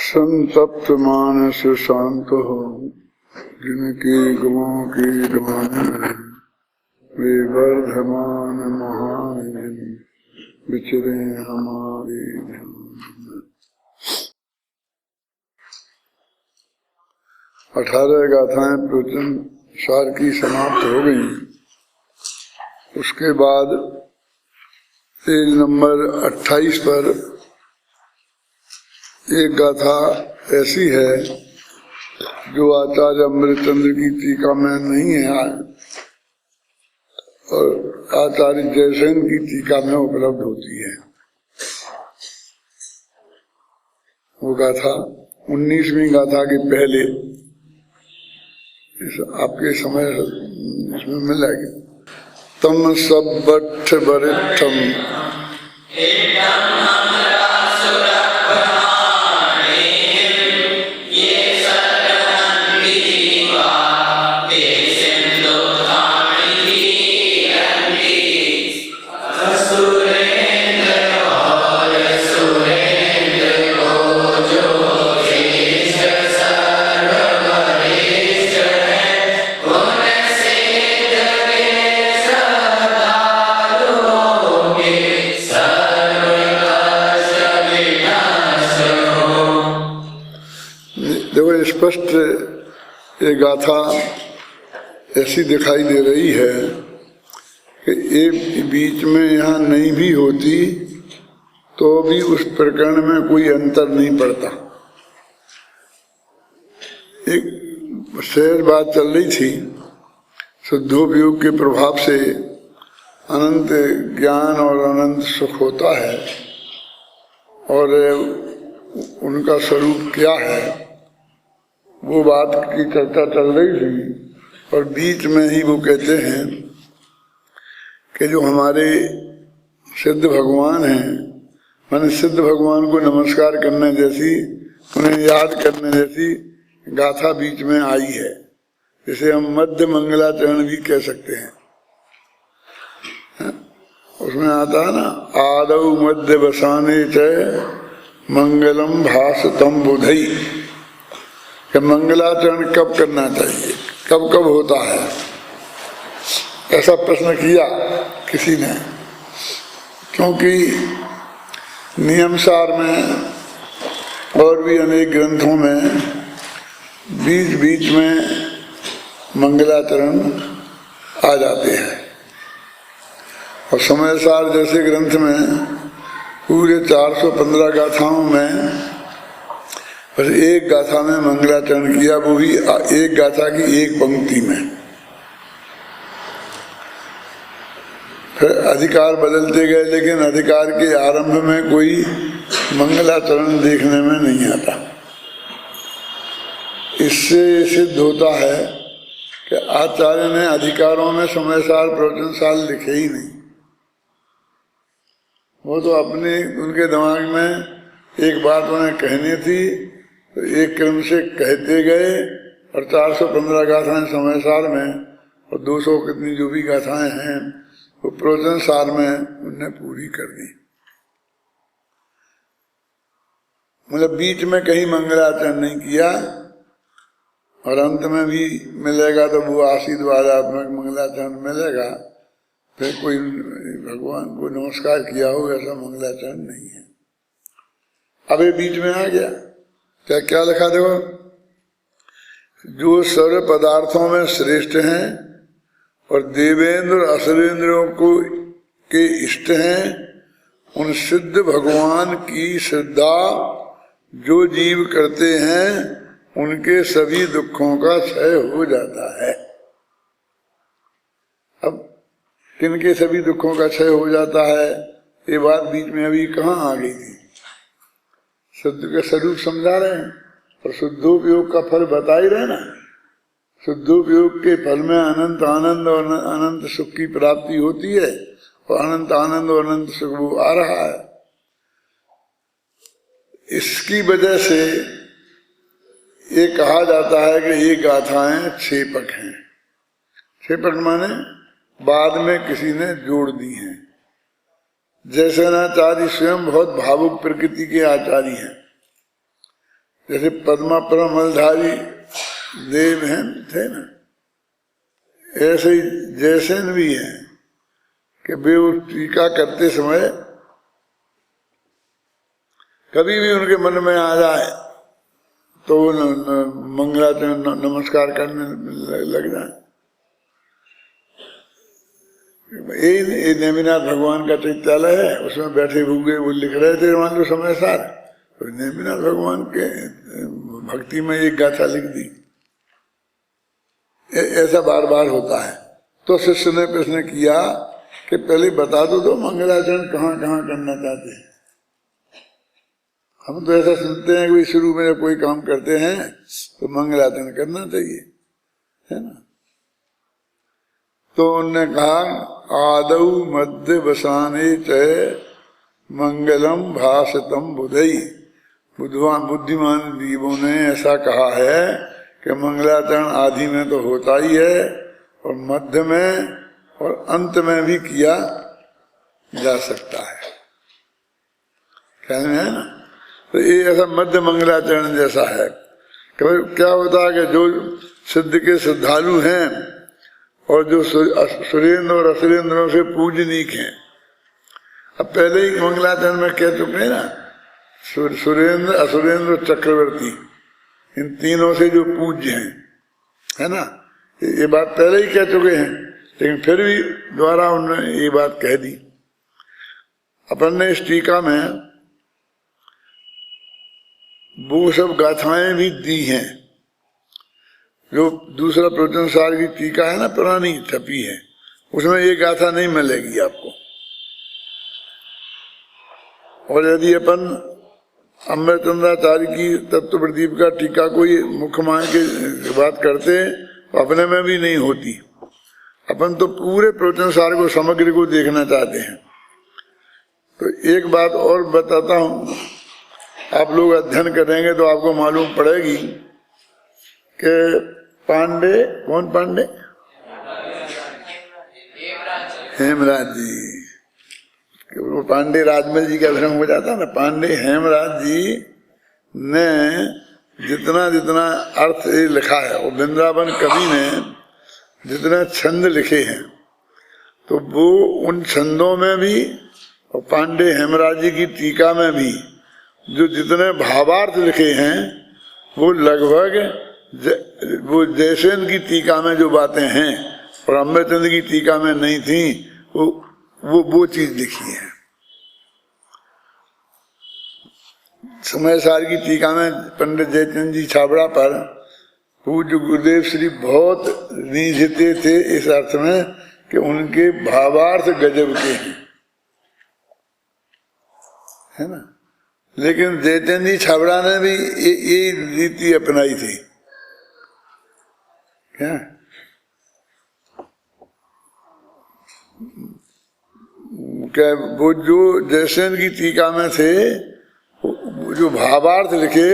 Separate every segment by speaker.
Speaker 1: संतप्त मानस शांत हो, जिनकी गमों की गमाने में वे वर्धमान महान जिन विचरे हमारी ध्यान में। 18 गाथाएं प्रवचन सार की समाप्त हो गई। उसके बाद पेज नंबर 28 पर एक गाथा ऐसी है जो आचार्य अमृतचंद्र की टीका में नहीं है और आचार्य जयसेन की टीका में उपलब्ध होती है। वो गाथा 19वीं गाथा के पहले आपके समय इसमें मिल जाएगी। तम सब्बठ बरिठम स्पष्ट ये गाथा ऐसी दिखाई दे रही है कि एक बीच में यहाँ नहीं भी होती तो भी उस प्रकरण में कोई अंतर नहीं पड़ता। एक शेर बात चल रही थी, शुद्धोपयोग के प्रभाव से अनंत ज्ञान और अनंत सुख होता है और उनका स्वरूप क्या है वो बात की चर्चा चल रही थी। और बीच में ही वो कहते हैं कि जो हमारे सिद्ध भगवान हैं, माने सिद्ध भगवान को नमस्कार करने जैसी, उन्हें याद करने जैसी गाथा बीच में आई है, जिसे हम मध्य मंगलाचरण भी कह सकते हैं। उसमें आता है ना, आदौ मध्य वसाने च मंगलम भासतम बुधई, कि मंगलाचरण कब करना चाहिए, कब कब होता है, ऐसा प्रश्न किया किसी ने। क्योंकि नियमसार में और भी अनेक ग्रंथों में बीच बीच में मंगलाचरण आ जाते हैं और समयसार जैसे ग्रंथ में पूरे 415 गाथाओं में बस एक गाथा में मंगलाचरण किया, वो भी एक गाथा की एक पंक्ति में। फिर अधिकार बदलते गए, लेकिन अधिकार के आरंभ में कोई मंगलाचरण देखने में नहीं आता। इससे सिद्ध होता है कि आचार्य ने अधिकारों में समयसार प्रवचन साल लिखे ही नहीं। वो तो अपने उनके दिमाग में एक बात उन्हें कहनी थी तो एक क्रम से कहते गए और 415 गाथाएं समयसार में और 200 कितनी जो भी गाथाएं हैं वो प्रवचन सार में उन्हें पूरी कर दी। मतलब बीच में कहीं मंगलाचरण नहीं किया और अंत में भी मिलेगा तो वो आशीर्वादात्मक मंगलाचरण मिलेगा। फिर कोई भगवान को नमस्कार किया हो ऐसा मंगलाचरण नहीं है। अब ये बीच में आ गया, क्या लिखा देखो, जो सर्व पदार्थों में श्रेष्ठ हैं और देवेंद्र असुरेंद्रों को के इष्ट हैं, उन सिद्ध भगवान की श्रद्धा जो जीव करते हैं उनके सभी दुखों का क्षय हो जाता है। अब किनके सभी दुखों का क्षय हो जाता है, ये बात बीच में अभी कहाँ आ गई थी। शुद्ध का स्वरूप समझा रहे हैं और शुद्धोपयोग का फल बता ही रहे ना। शुद्धोपयोग के फल में अनंत आनंद और अनंत सुख की प्राप्ति होती है और अनंत आनंद और अनंत सुख वो आ रहा है। इसकी वजह से ये कहा जाता है कि ये गाथाएं छेपक हैं। छेपक माने बाद में किसी ने जोड़ दी हैं। जैसेनाचार्य स्वयं बहुत भावुक प्रकृति के आचार्य हैं, जैसे पद्मा परमलधारी देव हैं थे ना, ऐसे ही जयसेन भी हैं कि वे उस टीका करते समय कभी भी उनके मन में आ जाए तो मंगलाचरण नमस्कार करने लग जाए। ये नेमिनाथ भगवान का चैत्यालय है, उसमें बैठे हुए वो लिख रहे थे मान लो समय सार, तो नेमिनाथ भगवान के भक्ति में एक गाथा लिख दी। ऐसा बार बार होता है। तो शिष्य ने प्रश्न किया कि पहले बता दो मंगलाचरण कहाँ कहाँ करना चाहते हैं। हम तो ऐसा सुनते हैं कि शुरू में जब कोई काम करते हैं तो मंगलाचरण करना चाहिए, है ना। तो उन्होंने कहा आदौ मध्य वसाने च मंगलम भाषतम बुधई। बुद्धिमान जीवों ने ऐसा कहा है कि मंगलाचरण आदि में तो होता ही है और मध्य में और अंत में भी किया जा सकता है, कहने है ना। तो ये ऐसा मध्य मंगलाचरण जैसा है। क्या होता है कि जो सिद्ध के श्रद्धालु हैं और जो सुरेंद्र और असुरेंद्रों से पूजनीक हैं, अब पहले ही मंगलाचरण में कह चुके हैं ना, सुरेंद्र असुरेंद्र चक्रवर्ती, इन तीनों से जो पूज्य हैं, है ना, ये बात पहले ही कह चुके हैं, लेकिन फिर भी दोबारा उन्होंने ये बात कह दी। अपन ने इस टीका में वो सब गाथाएं भी दी हैं जो दूसरा प्रवचन सार की टीका है ना, पुरानी छपी है, उसमें ये गाथा नहीं मिलेगी आपको। और यदि अपन अमृतचंद्राचार्य की तत्व प्रदीप का टीका कोई मुख्य मान के बात करते हैं तो अपने में भी नहीं होती। अपन तो पूरे प्रवचन सार को समग्र को देखना चाहते हैं। तो एक बात और बताता हूँ, आप लोग अध्ययन करेंगे तो आपको मालूम पड़ेगी कि पांडे, कौन पांडे? हेमराज जी। वो पांडे राजमल जी का भ्रम हो जाता ना। पांडे हेमराज जी ने जितना जितना अर्थ लिखा है, वो वृंदावन कवि ने जितने छंद लिखे हैं, तो वो उन छंदों में भी और पांडे हेमराज जी की टीका में भी जो जितने भावार्थ लिखे हैं वो लगभग वो जयसेन की टीका में जो बातें हैं और अमृतचंद्र की टीका में नहीं थी, वो चीज लिखी है। समय सार की टीका में पंडित जयचंद जी छाबड़ा पर पूज्य गुरुदेव श्री बहुत रीझते थे इस अर्थ में कि उनके भावार्थ गजब के हैं, है ना। लेकिन जयचंद जी छाबड़ा ने भी ये रीति अपनाई थी, क्या वो जो जयसेन की टीका में थे, जो भावार्थ लिखे,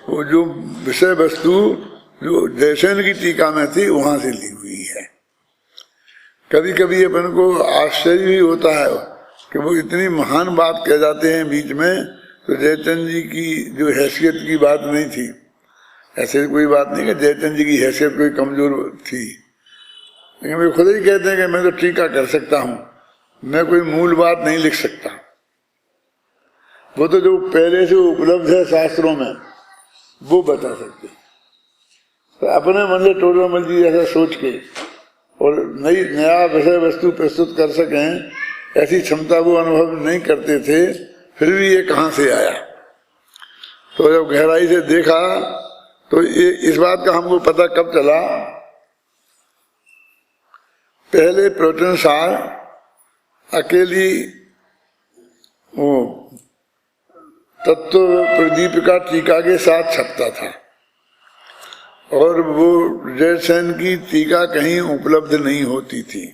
Speaker 1: वो जो विषय वस्तु जो जयसेन की टीका में थी वहां से ली हुई है। कभी कभी अपन को आश्चर्य भी होता है कि वो इतनी महान बात कह जाते हैं बीच में, तो जयचंद जी की जो हैसियत की बात नहीं थी। ऐसे कोई बात नहीं कि जयचंद जी की हैसियत कोई कमजोर थी, लेकिन वे खुद ही कहते हैं कि मैं तो टीका कर सकता हूँ, मैं कोई मूल बात नहीं लिख सकता। वो तो जो पहले से उपलब्ध है शास्त्रों में वो बता सकते। तो अपने मन से टोडर मल जी ऐसा सोच के और नया विषय वस्तु प्रस्तुत कर सकें, ऐसी क्षमता वो अनुभव नहीं करते थे, फिर भी ये कहाँ से आया। तो जब गहराई से देखा तो ये इस बात का हमको पता कब चला, पहले प्रवचन सार अकेली वो तत्व प्रदीप का टीका के साथ छपता था और वो जयसेन की टीका कहीं उपलब्ध नहीं होती थी,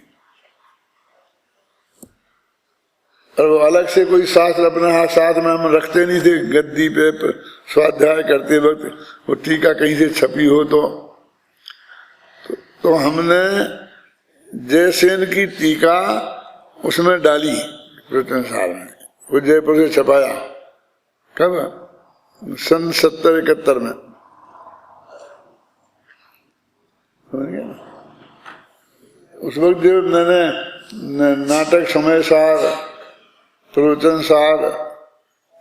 Speaker 1: और वो अलग से कोई शास्त्र अपने हाथ साथ में हम रखते नहीं थे। गद्दी पे स्वाध्याय करते वक्त वो टीका कहीं से छपी हो तो हमने जयसेन की टीका उसमें डाली प्रवचन सार में, वो जयपुर से छपाया। कब? सन 70-71 में, उस वक्त जो मैंने नाटक, समय सार, प्रवचन सार,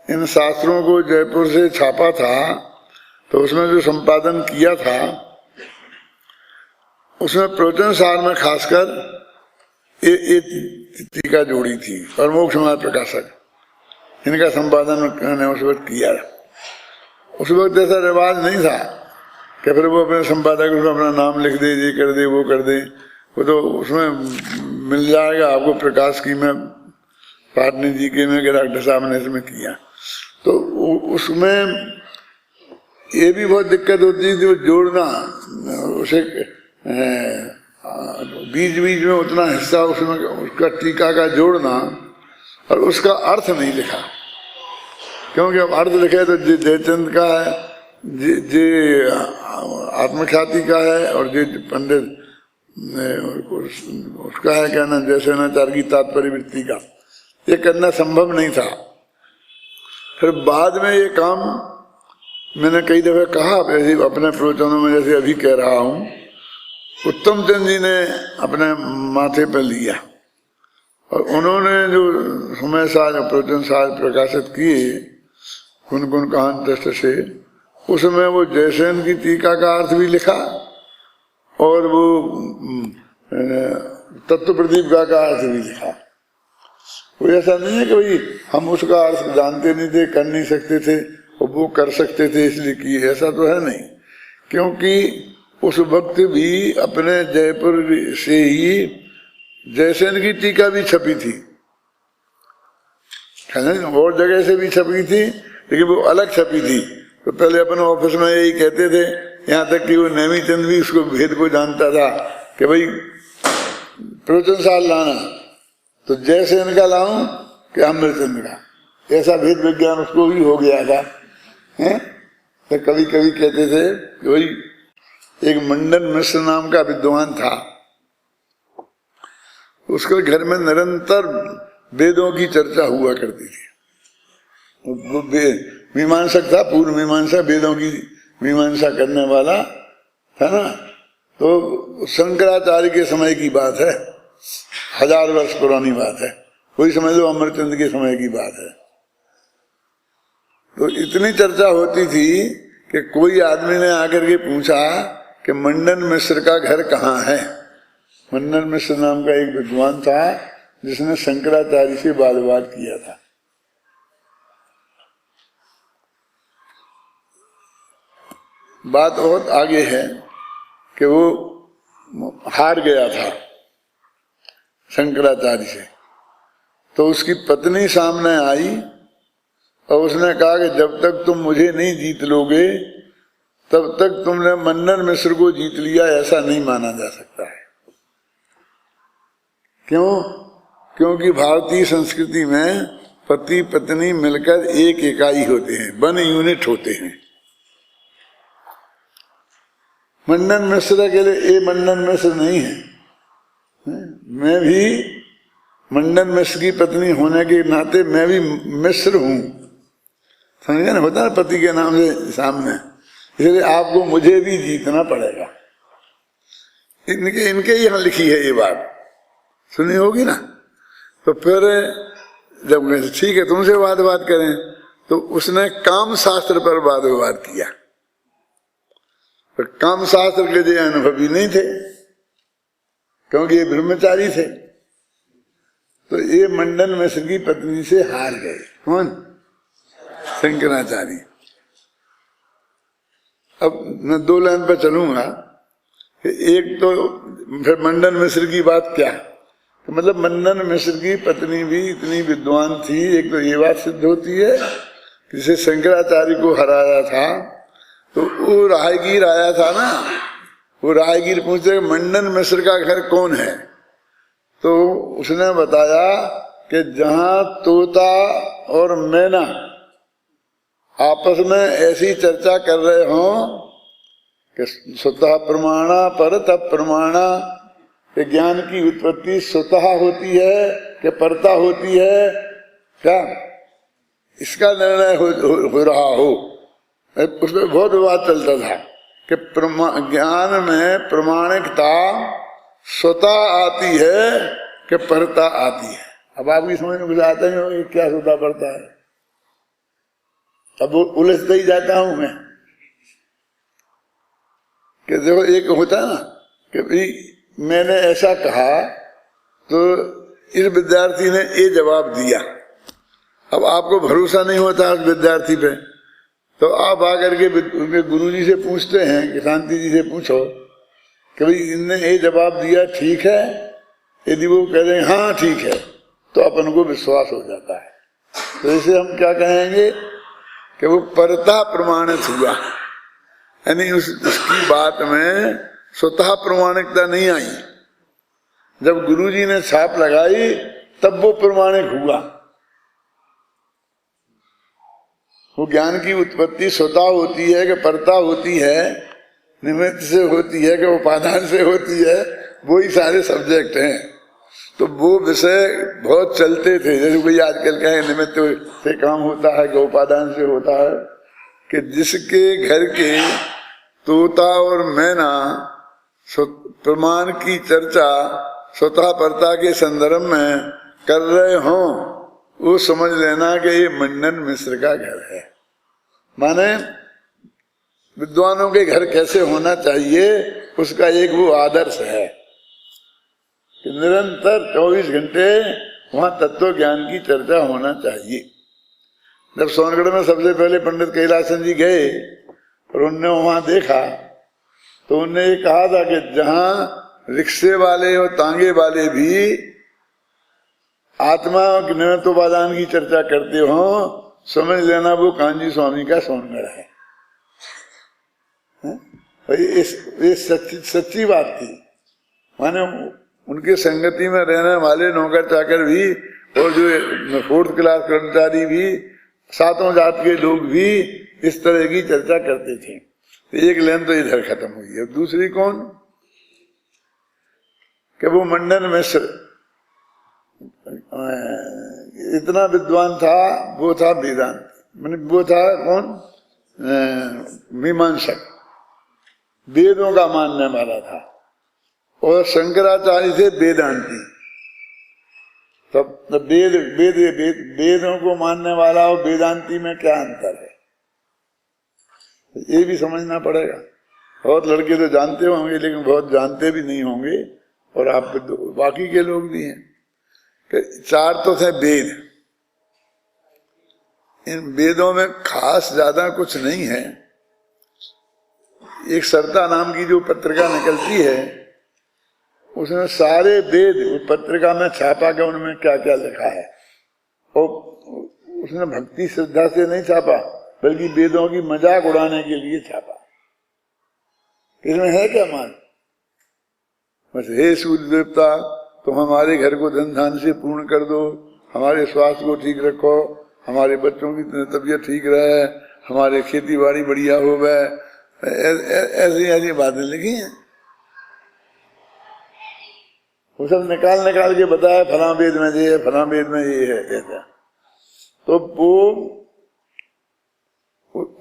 Speaker 1: इन शास्त्रों को जयपुर से छापा था, तो उसमें जो संपादन किया था उसमें प्रवचन सार में खासकर ये टीका जोड़ी थी और मोक्ष मार्ग प्रकाशक, इनका संपादन मैंने उस वक्त किया। उस वक्त ऐसा रिवाज नहीं था कि फिर वो अपने संपादक उसमें अपना नाम लिख दे, ये कर दे, वो कर दे। वो तो उसमें मिल जाएगा आपको, प्रकाश की में, पाटनी जी के में, डॉक्टर साहब ने इसमें किया। तो उसमें ये भी बहुत दिक्कत होती थी, वो जोड़ना, उसे बीच बीच में उतना हिस्सा उसमें उसका टीका का जोड़ना और उसका अर्थ नहीं लिखा, क्योंकि अब अर्थ लिखे तो जयचंद का है, जे आत्मख्याति का है, और जे पंडित उसका है क्या ना, जैसे नाचार की तात्पर्य वृत्ति का, ये करना संभव नहीं था। फिर बाद में ये काम मैंने कई दफे कहा अपने प्रवचनों में, जैसे अभी कह रहा हूँ, उत्तम चंद जी ने अपने माथे पर लिया और उन्होंने जो समय सार, प्रवचन सार प्रकाशित किए गुनगुन कहान दृष्ट से, उसमें वो जयसेन की टीका का अर्थ भी लिखा और वो तत्व प्रदीप का अर्थ भी लिखा। वो ऐसा नहीं है कि भाई हम उसका अर्थ जानते नहीं थे, कर नहीं सकते थे, और वो कर सकते थे इसलिए किए, ऐसा तो है नहीं। क्योंकि उस वक्त भी अपने जयपुर से ही जयसेन की टीका भी छपी थी, और जगह से भी छपी थी, लेकिन वो अलग छपी थी। तो पहले अपने ऑफिस में यही कहते थे, यहाँ तक कि वो नेमी चंद भी उसको भेद को जानता था कि भाई प्रवचन सार लाना तो जयसेन का लाऊं कि अमृतचंद का, ऐसा भेद विज्ञान उसको भी हो गया था। तो कभी कभी कहते थे कि भाई एक मंडन मिश्र नाम का विद्वान था, उसके घर में निरंतर वेदों की चर्चा हुआ करती थी। वो मीमांसक था, पूर्व मीमांसा, वेदों की मीमांसा करने वाला था ना। तो शंकराचार्य के समय की बात है, 1000 वर्ष पुरानी बात है, कोई समझ लो अमरचंद के समय की बात है। तो इतनी चर्चा होती थी कि कोई आदमी ने आकर के पूछा कि मंडन मिश्र का घर कहाँ है। मंडन मिश्र नाम का एक विद्वान था जिसने शंकराचार्य से वाद विवाद किया था। बात बहुत आगे है कि वो हार गया था शंकराचार्य से, तो उसकी पत्नी सामने आई और उसने कहा कि जब तक तुम मुझे नहीं जीत लोगे तब तक तुमने मंडन मिश्र को जीत लिया, ऐसा नहीं माना जा सकता है। क्यों? क्योंकि भारतीय संस्कृति में पति पत्नी मिलकर एक इकाई होते हैं, 1 यूनिट होते हैं। मंडन मिश्र के लिए ये मंडन मिश्र नहीं है। मैं भी मंडन मिश्र की पत्नी होने के नाते मैं भी मिश्र हूं, समझे ना, होता है पति के नाम से सामने, इसलिए आपको मुझे भी जीतना पड़ेगा। इनके यहाँ लिखी है ये बात, सुनी होगी ना। तो फिर जब ठीक है तुमसे वाद विवाद करें, तो उसने काम शास्त्र पर वाद विवाद किया। पर काम शास्त्र के जो अनुभवी नहीं थे, क्योंकि ये ब्रह्मचारी थे। तो ये मंडन मिश्र की पत्नी से हार गए। कौन? शंकराचार्य। अब मैं 2 लाइन पर चलूंगा कि एक तो फिर मंडन मिश्र की बात क्या, तो मतलब मंडन मिश्र की पत्नी भी इतनी विद्वान थी। एक तो ये बात सिद्ध होती है, जिसे शंकराचार्य को हराया था, तो वो राहगीर आया था ना, वो राहगीर पूछते मंडन मिश्र का घर कौन है, तो उसने बताया कि जहां तोता और मैना आपस में ऐसी चर्चा कर रहे हो कि स्वतः प्रमाणा परतः प्रमाणा, कि ज्ञान की उत्पत्ति स्वतः होती है कि परता होती है, क्या इसका निर्णय हो रहा हो, उसमें बहुत विवाद चलता था कि ज्ञान में प्रमाणिकता स्वतः आती है कि परता आती है। अब आपकी समझ में कुछ आता नहीं होगा क्या स्वतः परता है। अब उलझता ही जाता हूं मैं कि देखो एक होता है ना कि भाई मैंने ऐसा कहा तो इस विद्यार्थी ने ये जवाब दिया। अब आपको भरोसा नहीं होता उस विद्यार्थी पे, तो आप आकर के उनके गुरुजी से पूछते हैं कि शांति जी से पूछो कि भाई इनने ये जवाब दिया ठीक है। यदि वो कह रहे हैं हाँ ठीक है तो अपन को विश्वास हो जाता है। तो इसे हम क्या कहेंगे कि वो परता प्रमाणित हुआ, यानी उसकी बात में स्वतः प्रमाणिकता नहीं आई। जब गुरुजी ने छाप लगाई तब वो प्रमाणिक हुआ। वो ज्ञान की उत्पत्ति स्वतः होती है कि परता होती है, निमित्त से होती है कि उपादान से होती है, वो ही सारे सब्जेक्ट हैं। तो वो विषय बहुत चलते थे। जैसे कोई आजकल कहे निमित्त से काम होता है कि उपादान से होता है, कि जिसके घर के तोता और मैना प्रमाण की चर्चा स्वतः परता के संदर्भ में कर रहे हों, वो समझ लेना कि ये मंडन मिश्र का घर है। माने विद्वानों के घर कैसे होना चाहिए उसका एक वो आदर्श है कि निरंतर 24 घंटे वहां तत्व ज्ञान की चर्चा होना चाहिए। जब सोनगढ़ में सबसे पहले पंडित कैलासन जी गए और उनने वहां देखा तो उनने ये कहा था कि जहां रिक्शे वाले और तांगे वाले भी आत्मा के निमित्तोपादान की चर्चा करते हो, समझ लेना वो कांजी स्वामी का सोनगढ़ है। ये सच्ची बात थी। माने उनके संगति में रहने वाले नौकर चाकर भी और जो 4th क्लास कर्मचारी भी, सातों जात के लोग भी इस तरह की चर्चा करते थे। तो एक लेन तो इधर खत्म हुई है। दूसरी कौन कि वो मंडन मिश्र इतना विद्वान था, वो था वेदांत, मैंने वो था कौन मीमांसक, वेदों का मानने वाला था। और शंकराचार्य थे वेदांती। तब वेदों को मानने वाला और वेदांती में क्या अंतर है ये भी समझना पड़ेगा। बहुत लड़के तो जानते होंगे लेकिन बहुत जानते भी नहीं होंगे, और आप बाकी के लोग भी हैं कि 4 तो थे वेद। इन वेदों में खास ज्यादा कुछ नहीं है। एक सरता नाम की जो पत्रिका निकलती है उसमें सारे वेद पत्रिका में छापा के उनमें क्या क्या लिखा है, और उसने भक्ति श्रद्धा से नहीं छापा बल्कि वेदों की मजाक उड़ाने के लिए छापा। इसमें है क्या मान, बस हे सूर्य देवता तुम हमारे घर को धन धान से पूर्ण कर दो, हमारे स्वास्थ्य को ठीक रखो, हमारे बच्चों की तबीयत ठीक रहे, हमारे खेती बाड़ी बढ़िया हो गए, ऐसी ऐसी बातें लिखी हैं। वो सब निकाल के बताया फला वेद में ये है, फला वेद में ये है, ऐसा। तो वो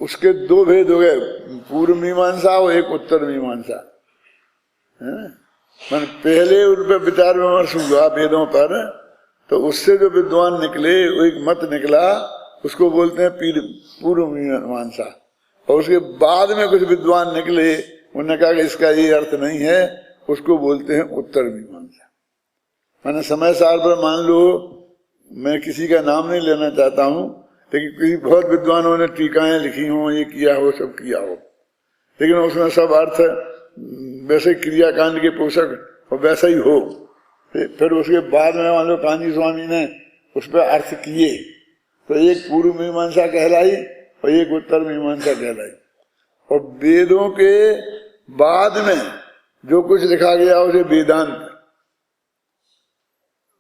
Speaker 1: उसके 2 भेद हो गए, पूर्व मीमांसा और एक उत्तर मीमांसा। मन पहले उन पर विचार विमर्श हुआ वेदों पर, तो उससे जो विद्वान निकले वो एक मत निकला, उसको बोलते हैं पूर्व मीमांसा। और उसके बाद में कुछ विद्वान निकले, उन्होंने कहा कि इसका ये अर्थ नहीं है, उसको बोलते हैं उत्तर मीमांसा। मैंने समय सार पर मान लो, मैं किसी का नाम नहीं लेना चाहता हूं, लेकिन किसी बहुत विद्वानों ने टीकाएं लिखी हो, ये किया हो, सब किया हो, लेकिन उसमें सब अर्थ वैसे क्रियाकांड के पोषक और वैसा ही हो। फिर उसके बाद में मान लो कांजी स्वामी ने उस पर अर्थ किए, तो एक पूर्व मीमांसा कहलाई और एक उत्तर मीमांसा कहलाई। और वेदों के बाद में जो कुछ लिखा गया उसे वेदांत,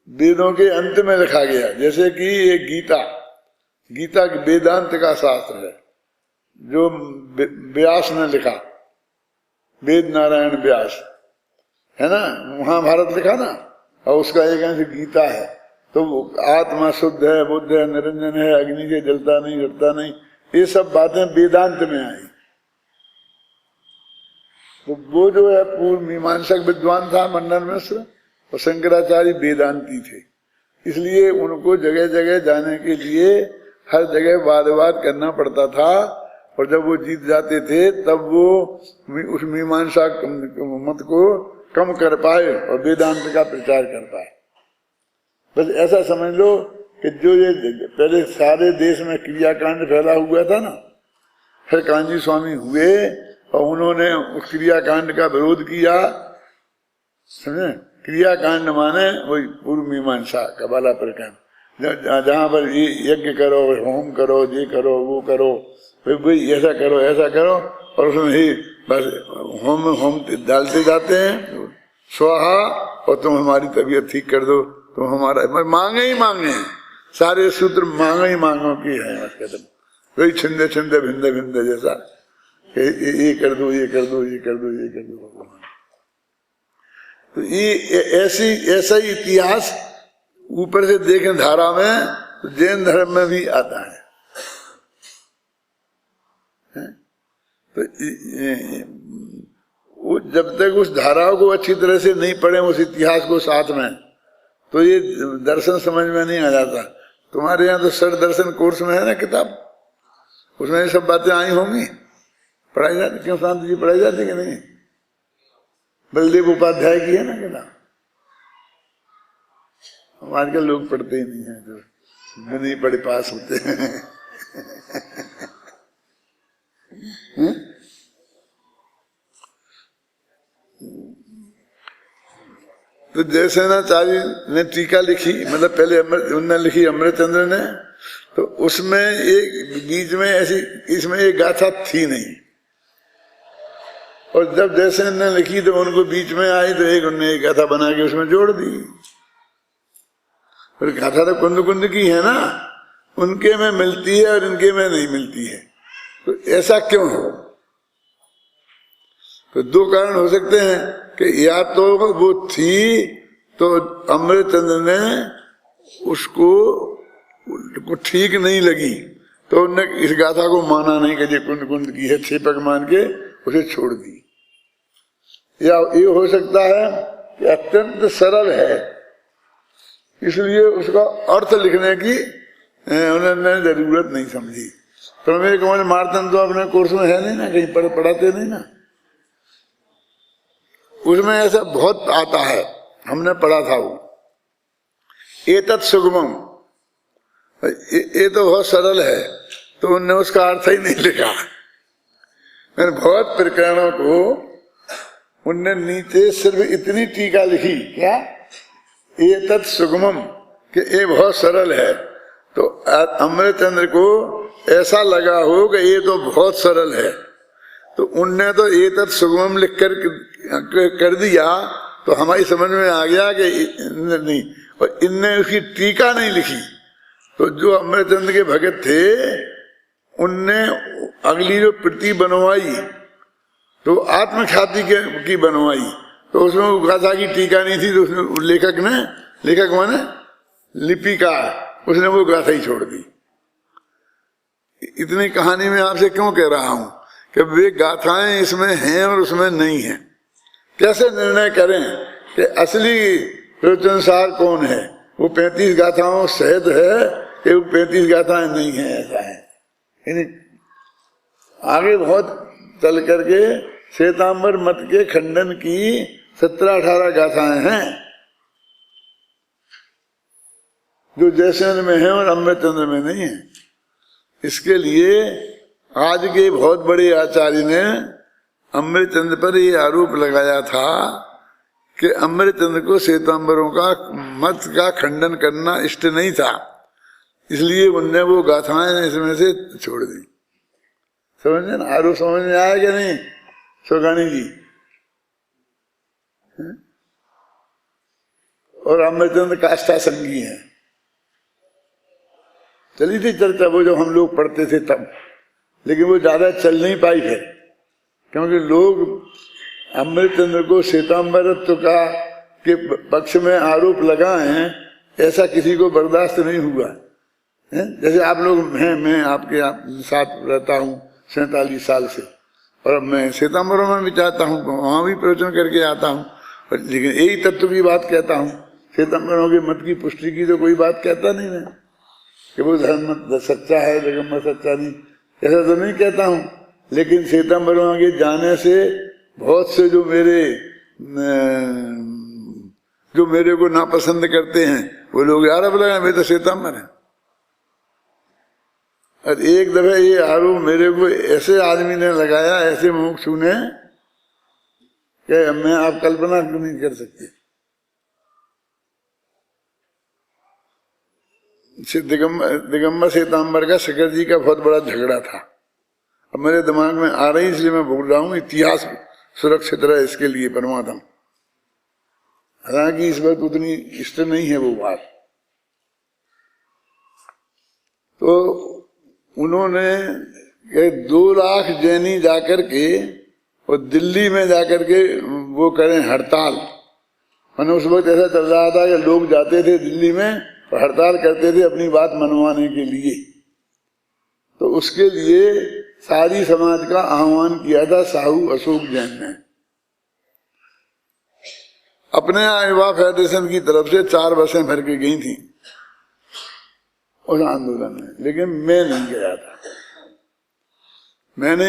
Speaker 1: वेदों के अंत में लिखा गया। जैसे कि एक गीता वेदांत का शास्त्र है जो व्यास ने लिखा, वेद नारायण व्यास है ना, महाभारत लिखा ना, और उसका एक अंश गीता है। तो आत्मा शुद्ध है, बुद्ध है, निरंजन है, अग्नि से जलता नहीं, घटता नहीं, ये सब बातें वेदांत में आई। तो वो जो है पूर्व मीमांसक विद्वान था मंडन मिश्र, और शंकराचार्य वेदांती थे, इसलिए उनको जगह जगह जाने के लिए हर जगह वाद विवाद करना पड़ता था। और जब वो जीत जाते थे तब वो उस मीमांसा मत को कम कर पाए और वेदांत का प्रचार कर पाए। बस ऐसा समझ लो कि जो ये पहले सारे देश में क्रियाकांड फैला हुआ था ना, फिर कांजी स्वामी हुए और उन्होंने उस क्रियाकांड का विरोध किया। समझे? क्रियाकांड माने वही पूर्व मीमांसा का वाला प्रकरण, जहाँ पर यज्ञ करो, होम करो, ये करो, वो करो, भाई ऐसा करो, ऐसा करो, और उसमें ही बस होम डालते जाते हैं स्वाहा, और तुम हमारी तबीयत ठीक कर दो, तुम हमारा मांगे ही मांगे, सारे सूत्र मांगे ही मांगो की है। वही छिंदे छिंदे भिंदे भिंदे जैसा, ये कर दो, ये कर दो, ये कर दो, ये कर दो। तो ये ऐसा ही इतिहास ऊपर से देखें धारा में, तो जैन धर्म में भी आता है। तो जब तक उस धारा को अच्छी तरह से नहीं पढ़े, उस इतिहास को साथ में, तो ये दर्शन समझ में नहीं आ जाता। तुम्हारे यहाँ तो सर दर्शन कोर्स में है ना किताब, उसमें ये सब बातें आई होंगी, पढ़ाई जाती। क्यों शांत जी पढ़ाई जाती कि नहीं? बलदेव उपाध्याय की है ना किताब। आजकल लोग पढ़ते ही नहीं है, जो नहीं पढ़े पास होते हैं। तो जयसेनाचार्य ने टीका लिखी, मतलब पहले उन्होंने लिखी अमृतचंद्र ने, तो उसमें एक बीच में ऐसी, इसमें एक गाथा थी नहीं, और जब जयसेन ने लिखी तो उनको बीच में आई, तो एक उन्होंने एक गाथा बना के उसमें जोड़ दी। और गाथा तो कुंद कुंद की है ना, उनके में मिलती है और इनके में नहीं मिलती है। तो ऐसा क्यों हो? तो दो कारण हो सकते हैं कि या तो वो थी तो अमृतचंद्र ने उसको ठीक नहीं लगी, तो उन्होंने इस गाथा को माना नहीं कि ये कुंद कुंद की है, छेपक मान के उसे छोड़ दी। या ये हो सकता है कि अत्यंत सरल है, इसलिए उसका अर्थ लिखने की उन्होंने जरूरत नहीं समझी। प्रमेय कमल मार्तन तो अपने कोर्स में है नहीं ना, कहीं पढ़ाते नहीं ना, उसमें ऐसा बहुत आता है, हमने पढ़ा था वो। एतत् सुगमम, ये तो बहुत सरल है, तो उनने उसका अर्थ ही नहीं लिखा। मैंने बहुत प्रकरणों को उनने नीचे सिर्फ इतनी टीका लिखी, क्या एतत् सुगमम, कि ये बहुत सरल है। तो अमृतचंद्र को ऐसा लगा हो कि ये तो बहुत सरल है, तो उनने तो एतत् सुगमम लिख कर दिया, तो हमारी समझ में आ गया कि नहीं, और इनने उसकी टीका नहीं लिखी। तो जो अमृतचंद्र के भगत थे उनने अगली जो प्रति बनवाई तो आत्मख्याति की बनवाई, तो उसमें वो गाथा की टीका नहीं थी, तो उसमें लेखक माने लिपिकार, उसने वो गाथा ही छोड़ दी। इतनी कहानी में आपसे क्यों कह रहा हूं कि वे गाथाएं इसमें हैं और उसमें नहीं है। कैसे निर्णय करें कि असली रोचनसार कौन है? वो 35 गाथाओं सहित है कि वो 35 गाथाएं नहीं है, ऐसा है। आगे बहुत चल करके श्वेतांबर मत के खंडन की 17-18 गाथाएं हैं जो जयसेन में है और अमृतचंद्र में नहीं है। इसके लिए आज के बहुत बड़े आचार्य ने अमृतचंद्र पर ये आरोप लगाया था कि अमृतचंद्र को श्वेतांबरों का मत का खंडन करना इष्ट नहीं था, इसलिए उनने वो गाथाएं इसमें से छोड़ दी। समझे ना? आरोप समझ में आया कि नहीं सोगानी जी? और अमृतचंद्र काष्ठा संगी है, चली थी चर्चा वो जो हम लोग पढ़ते थे तब, लेकिन वो ज्यादा चल नहीं पाई फिर, क्योंकि लोग अमृतचंद्र को श्वेतांबरत्व का के पक्ष में आरोप लगाए, ऐसा किसी को बर्दाश्त नहीं हुआ। जैसे आप लोग हैं, मैं आपके साथ रहता हूँ 47 साल से, और मैं श्वेतांबरों में भी चाहता हूँ, वहाँ भी प्रवचन करके आता हूँ, लेकिन यही तत्व की बात कहता हूँ। श्वेतांबरों के मत की पुष्टि की तो कोई बात कहता नहीं मैं, कि वो धर्म सच्चा है, दिगंबर सच्चा नहीं, ऐसा तो नहीं कहता हूँ। लेकिन श्वेतांबरों के जाने से बहुत से जो मेरे को नापसंद करते हैं वो लोग यार अब लगा मैं तो श्वेतांबर है। और एक दफे ये आरोप मेरे को ऐसे आदमी ने लगाया, ऐसे मुमुक्षु ने, कि मैं आप कल्पना नहीं कर सकते। दिगंबर श्वेतांबर का शंकर जी का बहुत बड़ा झगड़ा था। अब मेरे दिमाग में आ रही इसलिए मैं बोल रहा हूँ, इतिहास सुरक्षित रहे इसके लिए परमात्मा। हालांकि इस वक्त उतनी इष्ट नहीं है वो बात। तो उन्होंने 2 लाख जैनी जाकर के और दिल्ली में जाकर के वो करें हड़ताल। मैंने उस वक्त ऐसा चल रहा था कि लोग जाते थे दिल्ली में और हड़ताल करते थे अपनी बात मनवाने के लिए। तो उसके लिए सारी समाज का आह्वान किया था साहू अशोक जैन ने। अपने युवा फेडरेशन की तरफ से 4 बसें भर के गई थी उस आंदोलन में, लेकिन मैं नहीं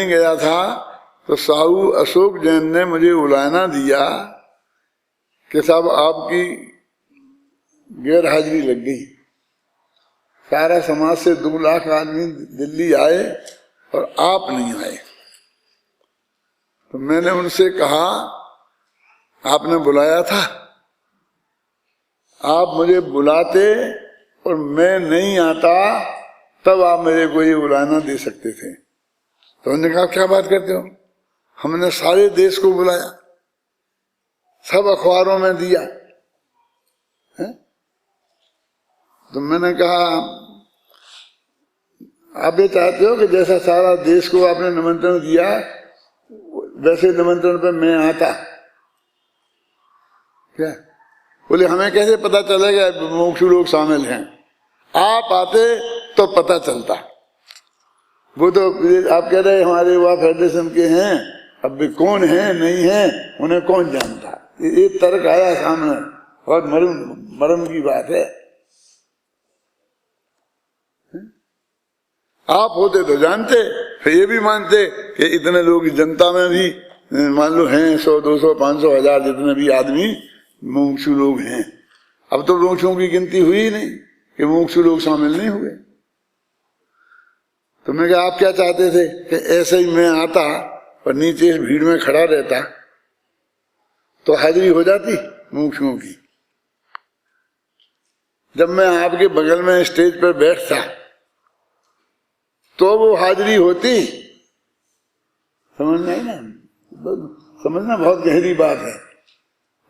Speaker 1: गया था। तो साहू अशोक जैन ने मुझे उलाहना दिया कि साहब आपकी गैर हाजिरी लग गई। सारा समाज से 2 लाख आदमी दिल्ली आए और आप नहीं आए। तो मैंने उनसे कहा आपने बुलाया था, आप मुझे बुलाते और मैं नहीं आता तब आप मेरे को ये उलाहना दे सकते थे। तो उन्होंने कहा क्या बात करते हो, हमने सारे देश को बुलाया, सब अखबारों में दिया है? तो मैंने कहा आप ये चाहते हो कि जैसा सारा देश को आपने निमंत्रण दिया वैसे निमंत्रण पे मैं आता क्या? बोले हमें कैसे पता चलेगा मुमुक्षु लोग शामिल हैं, आप आते तो पता चलता। वो तो आप कह रहे हमारे युवा फेडरेशन के हैं, अब भी कौन है नहीं है उन्हें कौन जानता। ये तर्क आया सामने, बहुत मर्म की बात है। आप होते तो जानते, फिर ये भी मानते कि इतने लोग जनता में भी मान लो हैं 100, 200, 500, 1000 जितने भी आदमी मुमुक्षु लोग हैं। अब तो मुमुक्षुओं की गिनती हुई ही नहीं कि मुमुक्षु लोग शामिल नहीं हुए। तो मैं कहा आप क्या चाहते थे कि ऐसे ही मैं आता और नीचे इस भीड़ में खड़ा रहता तो हाजिरी हो जाती मुमुक्षुओं की। जब मैं आपके बगल में स्टेज पर बैठता तो वो हाजिरी होती। समझ नहीं ना, समझना बहुत गहरी बात है।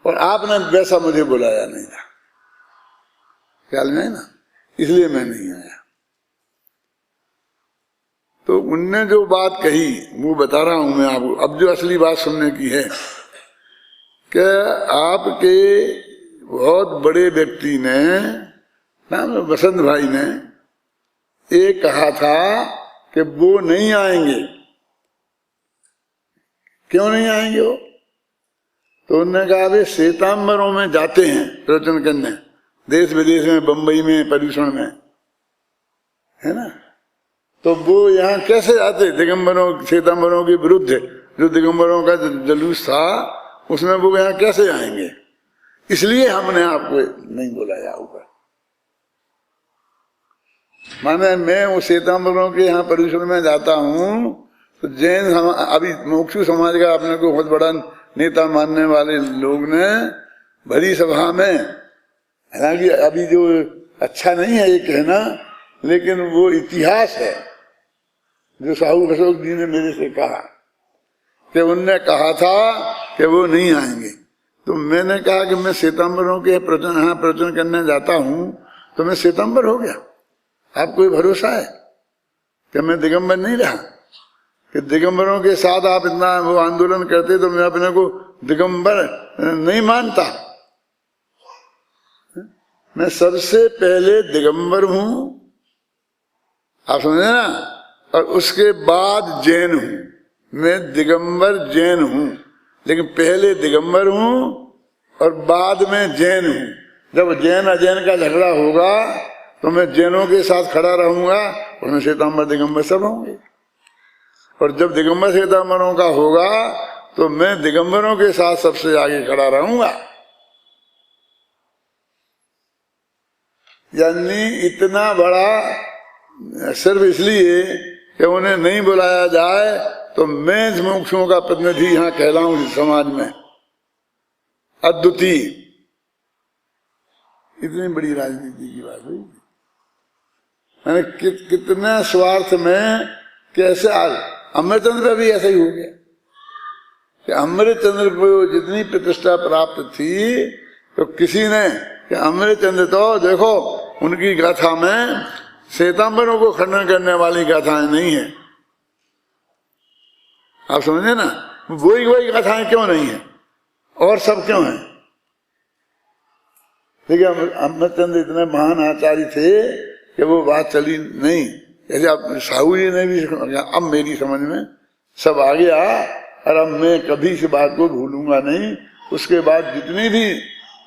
Speaker 1: और आपने वैसा मुझे बुलाया नहीं था, ख्याल में है ना, इसलिए मैं नहीं आया। तो उनने जो बात कही वो बता रहा हूं मैं आपको। अब जो असली बात सुनने की है कि आपके बहुत बड़े व्यक्ति ने, नाम वसंत भाई ने, ये कहा था कि वो नहीं आएंगे। क्यों नहीं आएंगे वो? तो उन्होंने कहा वे श्वेतांबरों में जाते हैं प्रवचन करने, देश विदेश में, बंबई में, पर्यूषण में, है ना। तो वो यहाँ कैसे आते दिगंबरों श्वेतांबरों के विरुद्ध, जो दिगंबरों का जुलूस था उसमें वो यहाँ कैसे आएंगे? इसलिए हमने आपको नहीं बुलाया ऊपर। माने मैं उस श्वेतांबरों के यहाँ पर्यूषण में जाता हूँ तो जैन अभी मुमुक्षु समाज का अपने को बहुत बड़ा नेता मानने वाले लोग ने भरी सभा में, हालांकि अभी जो अच्छा नहीं है ये कहना, लेकिन वो इतिहास है जो साहू अशोक जी ने मेरे से कहा कि उनने कहा था कि वो नहीं आएंगे। तो मैंने कहा कि मैं श्वेतांबरों के प्रवचन करने जाता हूँ तो मैं श्वेतांबर हो गया। आपको ये भरोसा है कि मैं दिगंबर नहीं रहा? कि दिगंबरों के साथ आप इतना वो आंदोलन करते तो मैं अपने को दिगंबर नहीं मानता। मैं सबसे पहले दिगंबर हूं आप समझे ना। और उसके बाद जैन हूं, मैं दिगंबर जैन हूं, लेकिन पहले दिगंबर हूं और बाद में जैन हूं। जब जैन अजैन का झगड़ा होगा तो मैं जैनों के साथ खड़ा रहूंगा, उसमें श्वेतांबर दिगंबर सब होंगे। और जब दिगंबर श्वेतांबरों का होगा तो मैं दिगंबरों के साथ सबसे आगे खड़ा रहूंगा। यानी इतना बड़ा सिर्फ इसलिए कि उन्हें नहीं बुलाया जाए तो मैं मुमुक्षुओं का प्रतिनिधि यहां कहलाऊं समाज में, अद्वितीय। इतनी बड़ी राजनीति की बात हुई। मैंने कितने स्वार्थ में कैसे अमृतचंद्र भी ऐसा ही हो गया कि अमृतचंद्र को जितनी प्रतिष्ठा प्राप्त थी तो किसी ने कि अमृतचंद्र तो देखो उनकी गाथा में श्वेतांबरों को खंडन करने वाली गाथाएं नहीं है। आप समझे ना, वही गाथाएं क्यों नहीं है और सब क्यों है? देखिए अमृतचंद्र इतने महान आचार्य थे कि वो बात चली नहीं। जैसे आप साहू जी ने भी अब मेरी समझ में सब आ गया और अब मैं कभी इस बात को भूलूंगा नहीं। उसके बाद जितनी भी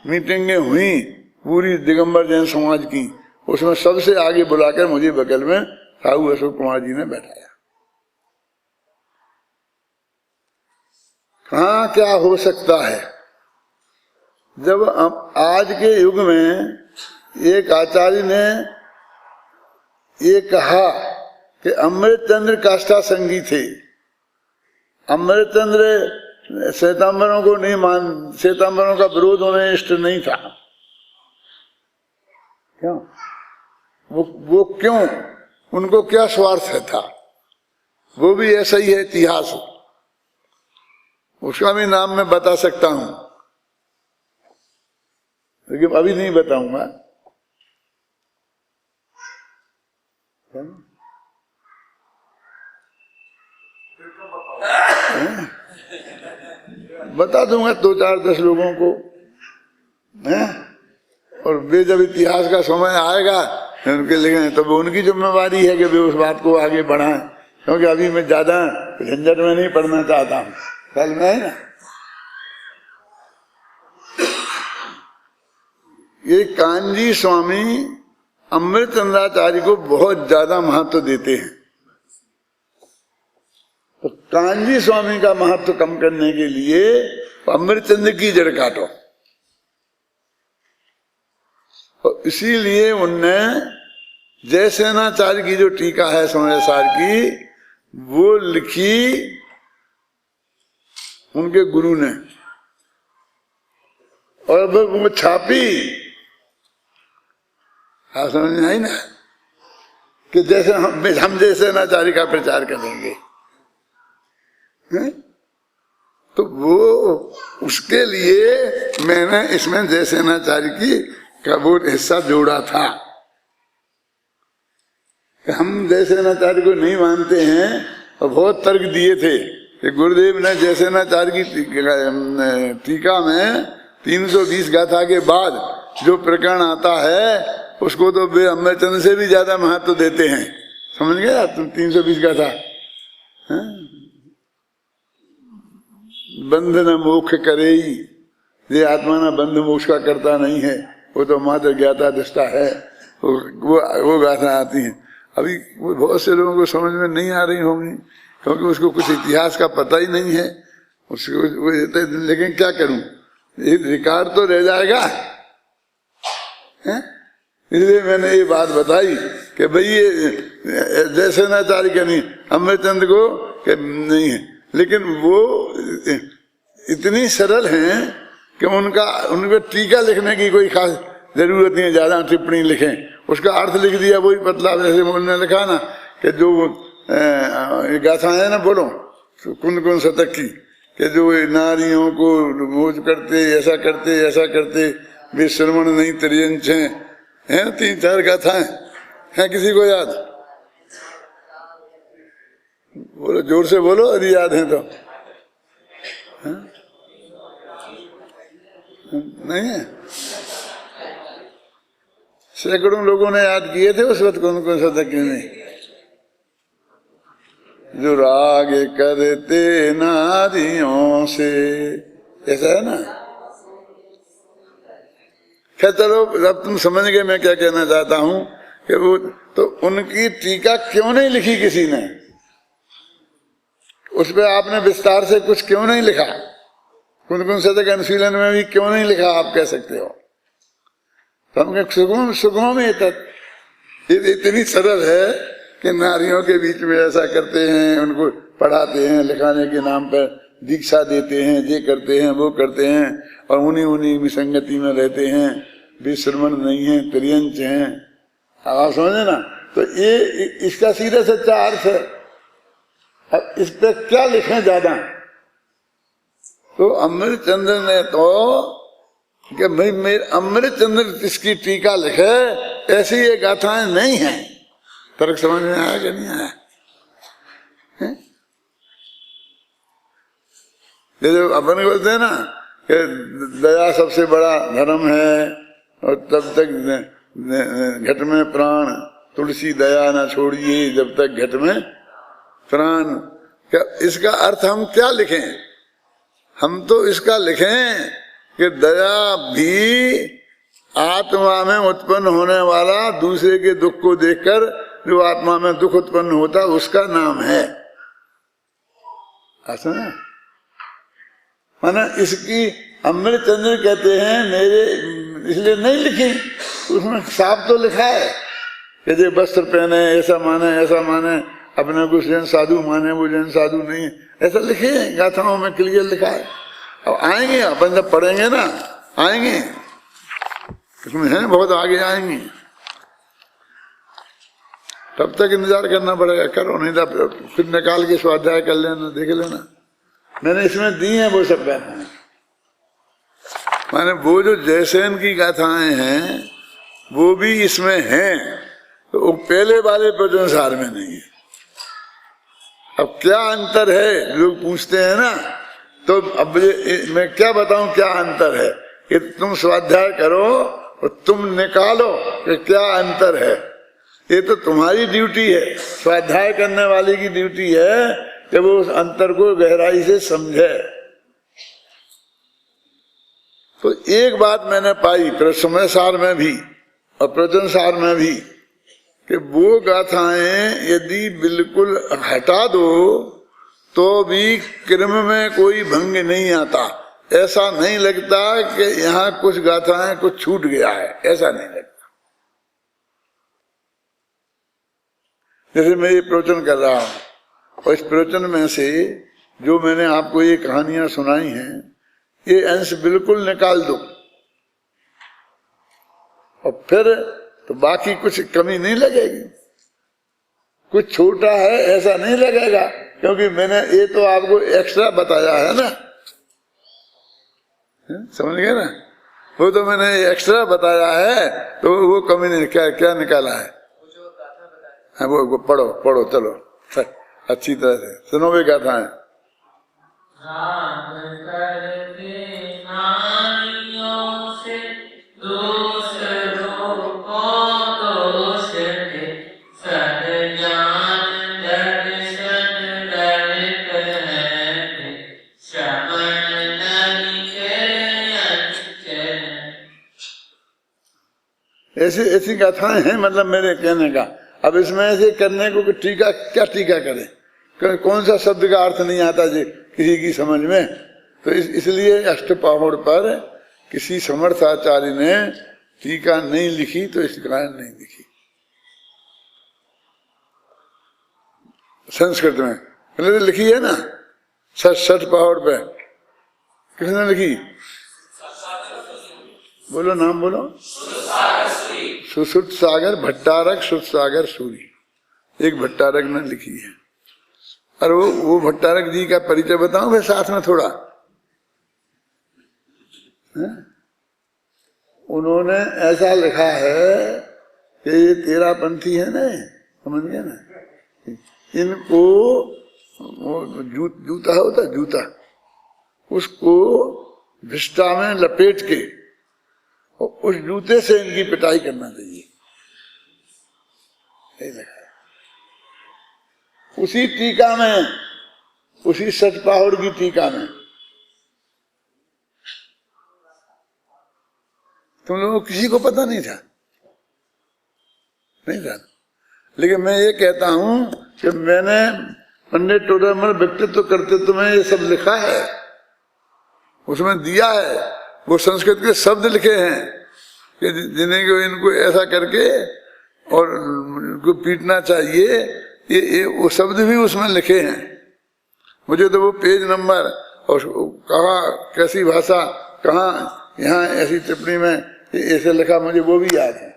Speaker 1: मीटिंगें हुई पूरी दिगंबर जैन समाज की, उसमें सबसे आगे बुलाकर मुझे बगल में साहू अशोक कुमार जी ने बैठाया। कहाँ क्या हो सकता है जब आज के युग में एक आचार्य ने ये कहा कि अमृतचंद्र काष्ठा संगी थे, अमृतचंद्र श्वेतांबरों को नहीं मान, श्वेतांबरों का विरोध उन्हें इष्ट नहीं था। क्यों? वो क्यों? उनको क्या स्वार्थ था? वो भी ऐसा ही है इतिहास, उसका भी नाम मैं बता सकता हूं लेकिन अभी नहीं बताऊंगा। बता दूंगा 2-4-10 लोगों को है? और वे जब इतिहास का समय आएगा उनके लिखे तो उनकी जिम्मेवारी है कि वे उस बात को आगे बढ़ाएं, क्योंकि अभी मैं ज्यादा झंझट में नहीं पढ़ना चाहता हूं। कल में है ना ये कांजी स्वामी अमृतचंद्राचार्य को बहुत ज्यादा महत्व देते हैं। तो कांजी स्वामी का महत्व कम करने के लिए अमृतचंद्र की जड़ काटो। और इसीलिए उनने जयसेनाचार्य की जो टीका है समयसार की वो लिखी उनके गुरु ने, और वो छापी। हाँ समझ में आई ना कि जैसे हम जयसेनाचार्य का प्रचार करेंगे है? तो वो उसके लिए मैंने इसमें जयसेनाचार्य की का वो हिस्सा जोड़ा था। हम जयसेनाचार्य को नहीं मानते हैं और बहुत तर्क दिए थे कि गुरुदेव ने जयसेनाचार्य की टीका में 320 गाथा के बाद जो प्रकरण आता है उसको तो वे अमृतचंद्र से भी ज्यादा महत्व देते हैं। समझ गए आप? तुम 320 गाथा बंध न मोक्ष करे, ये आत्मा ना बंध मोक्ष का करता नहीं है, वो तो मात्र ज्ञाता दृष्टा है। वो गाथा आती है। अभी वो बहुत से लोगों को समझ में नहीं आ रही होंगी क्योंकि उसको कुछ इतिहास का पता ही नहीं है उसको। लेकिन क्या करूं, ये रिकॉर्ड तो रह जाएगा है? इसलिए मैंने ये बात बताई कि भाई ये जयसेनाचार्य का नहीं, अमृतचंद्र को कि नहीं है, लेकिन वो इतनी सरल हैं कि उनका टीका लिखने की कोई खास जरूरत नहीं है, ज्यादा टिप्पणी लिखें। उसका अर्थ लिख दिया वही पतला, जैसे उन्होंने लिखा ना कि जो गाथा है ना, बोलो कुन शतक की, कि जो नारियों को मोज करते ऐसा करते वे श्रवण नहीं त्रियंच हैं, 3-4 गाथाएं हैं। किसी को याद? बोलो जोर से बोलो, यदि याद है तो। है? नहीं है? सैकड़ों लोगों ने याद किए थे उस वक्त कौन शतक क्यों नहीं। जो राग करते नारियों से, ऐसा है ना। खैर चलो, अब तुम समझ गए मैं क्या कहना चाहता हूं कि वो तो उनकी टीका क्यों नहीं लिखी किसी ने, उस पर आपने विस्तार से कुछ क्यों नहीं लिखा, कुन शतक अनुशीलन में भी क्यों नहीं लिखा, आप कह सकते हो। तो हम सुगम में इतनी सरल है कि नारियों के बीच में ऐसा करते हैं, उनको पढ़ाते हैं, लिखाने के नाम पर दीक्षा देते हैं, ये करते हैं वो करते हैं, और उन्हीं विसंगति में रहते हैं, विश्रमण नहीं है, त्रियंच हैं। आप समझे ना। तो ये इसका सीधा सच्चा अर्थ है। अब इस पर क्या लिखें ज्यादा। तो अमृतचंद्र ने तो कि भाई मेरे अमृतचंद्र इसकी टीका लिखे, ऐसी ये गाथाएं नहीं है। तर्क समझ में आया कि नहीं आया? ये जो अपन बोलते हैं ना कि दया सबसे बड़ा धर्म है, और तब तक घट में प्राण, तुलसी दया ना छोड़िए जब तक घट में प्राण। क्या इसका अर्थ हम क्या लिखें? हम तो इसका लिखें कि दया भी आत्मा में उत्पन्न होने वाला दूसरे के दुख को देखकर जो आत्मा में दुख उत्पन्न होता उसका नाम है। ऐसा ना, माना इसकी अमृतचंद्र कहते हैं मेरे, इसलिए नहीं लिखी, उसमें साफ तो लिखा है कि जो वस्त्र पहने ऐसा माने, अपने को जैन साधु माने, वो जैन साधु नहीं है, ऐसा लिखे हैं गाथाओं में, क्लियर लिखा है। अब आएंगे अपन जब पढ़ेंगे ना, आएंगे इसमें है, बहुत आगे आएंगे, तब तक इंतजार करना पड़ेगा। करो, नहीं तो फिर निकाल के स्वाध्याय कर लेना, देख लेना। मैंने इसमें दी है वो सब गाथाएं, माने वो जो जयसेन की गाथाएं हैं वो भी इसमें हैं, तो वो पहले वाले प्रजनसार में नहीं है। अब क्या अंतर है, लोग पूछते हैं ना, तो अब मैं क्या बताऊं क्या अंतर है। कि तुम स्वाध्याय करो और तुम निकालो कि क्या अंतर है। ये तो तुम्हारी ड्यूटी है, स्वाध्याय करने वाले की ड्यूटी है कि वो उस अंतर को गहराई से समझे। तो एक बात मैंने पाई प्रसमय सार में भी और प्रवचन सार में भी, कि वो गाथाएं यदि बिल्कुल हटा दो तो भी क्रम में कोई भंग नहीं आता। ऐसा नहीं लगता कि यहाँ कुछ गाथाएं कुछ छूट गया है, ऐसा नहीं लगता। जैसे मैं ये प्रवचन कर रहा हूं, और इस प्रवचन में से जो मैंने आपको ये कहानियां सुनाई हैं, ये अंश बिल्कुल निकाल दो, और फिर तो बाकी कुछ कमी नहीं लगेगी। कुछ छोटा है ऐसा नहीं लगेगा, क्योंकि मैंने ये तो आपको एक्स्ट्रा बताया है ना, समझ गए ना। वो तो मैंने एक्स्ट्रा बताया है, तो वो कमी नहीं। क्या निकाला है? हाँ, वो पढ़ो चलो अच्छी तरह से सुनो भी गाथा है। ऐसी गाथाएं हैं, मतलब मेरे कहने का। अब इसमें ऐसे करने को टीका, क्या टीका करें, कौन सा शब्द का अर्थ नहीं आता जी किसी की समझ में। तो इसलिए अष्टपहाड़ पर किसी समर्थ आचार्य ने टीका नहीं लिखी, तो इस कारण नहीं लिखी। संस्कृत में पहले तो लिखी है ना, 6 पहाड़ पे किसने लिखी? बोलो नाम बोलो। सुश्रुत सागर भट्टारक, सुत सागर सूरी, एक भट्टारक ने लिखी है। और वो भट्टारक जी का परिचय बताऊं फिर साथ में थोड़ा। उन्होंने ऐसा लिखा है कि ये 13 पंथी है ना, समझ गए ना, इनको जूता होता जूता, उसको भिष्टा में लपेट के और उस जूते से इनकी पिटाई करना चाहिए, उसी टीका में, उसी सचपाहुड़ की टीका में तुम लोगों को किसी को पता नहीं था, नहीं था। लेकिन मैं ये कहता हूं कि मैंने पंडित टोडरमल व्यक्तित्व कर्तृत्व में ये सब लिखा है, उसमें दिया है, वो संस्कृत के शब्द लिखे हैं कि जिन्हें को इनको ऐसा करके और इनको पीटना चाहिए, ये वो शब्द भी उसमें लिखे हैं। मुझे तो वो पेज नंबर और कहा कैसी भाषा, कहाँ यहाँ ऐसी टिप्पणी में ऐसे लिखा, मुझे वो भी याद है।